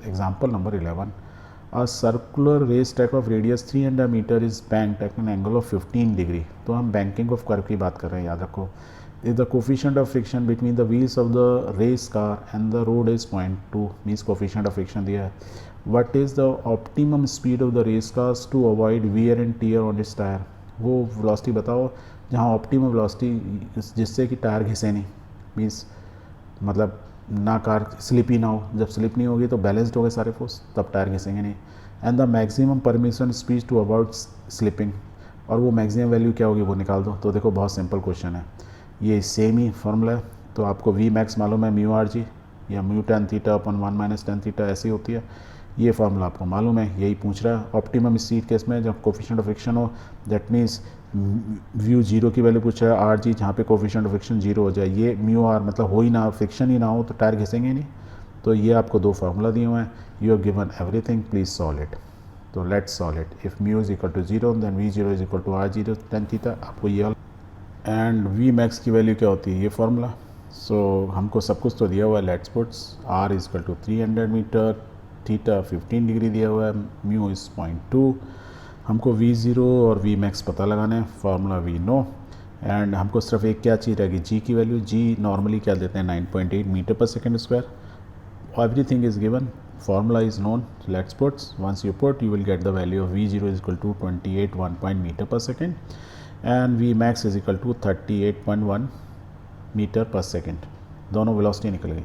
Example number 11. A circular race track of radius 300 meter is banked at an angle of 15 degree. तो हम banking of curve की बात कर रहे हैं, याद रखो. If the coefficient of friction between the wheels of the race car and the road is 0.2, means coefficient of friction दिया है. What is the optimum speed of the race cars to avoid wear and tear on its tire? वो velocity बताओ जहाँ optimum velocity जिससे कि tyre घिसे नहीं, means मतलब ना कार स्लिपी ना हो. जब स्लिप नहीं होगी तो बैलेंस्ड हो गए सारे फोर्स, तब टायर घिसेंगे नहीं. And the maximum permission speed to avoid slipping, और वो मैक्सिमम वैल्यू क्या होगी वो निकाल दो. तो देखो बहुत सिंपल क्वेश्चन है, ये सेम ही फॉर्मूला है. तो आपको वी मैक्स मालूम है, म्यू आर जी या म्यू टेन थीटा अपन 1 माइनस टेन थीटा ऐसी होती है. ये फार्मूला आपको मालूम है, यही पूछ रहा है. ऑप्टिमम स्पीड केस में जब कोफिशिएंट ऑफ फ्रिक्शन हो, दैट मीन्स व्यू जीरो की वैल्यू पूछ रहा है, आर जी जहाँ पे कोफिशिएंट ऑफ फ्रिक्शन जीरो हो जाए. ये म्यू आर मतलब हो ही ना, फ्रिक्शन ही ना हो तो टायर घिसेंगे नहीं. तो ये आपको दो फार्मूला दिए हुए हैं. You have given everything, please solve it. तो let's solve it. If mu is equal to zero then v zero is equal to r zero tan theta. आपको ये एंड वी मैक्स की वैल्यू क्या होती है, ये फार्मूला. सो हमको सब कुछ तो दिया हुआ है. Let's puts R is equal to 300 metre, theta 15 degree दिया हुआ है, म्यू इज़ 0.2. हमको वी ज़ीरो और वी मैक्स पता लगाना है, फार्मूला वी नो. एंड हमको सिर्फ एक क्या चीज़ रहेगी, जी की वैल्यू. जी नॉर्मली क्या देते हैं 9.8 metre per second square. Everything is given, formula is known. Let's puts, once you put you will get the value of v zero is equal to 28.1 metre per second and v max is equal to 38.1 metre per second. दोनों velocity निकल गई.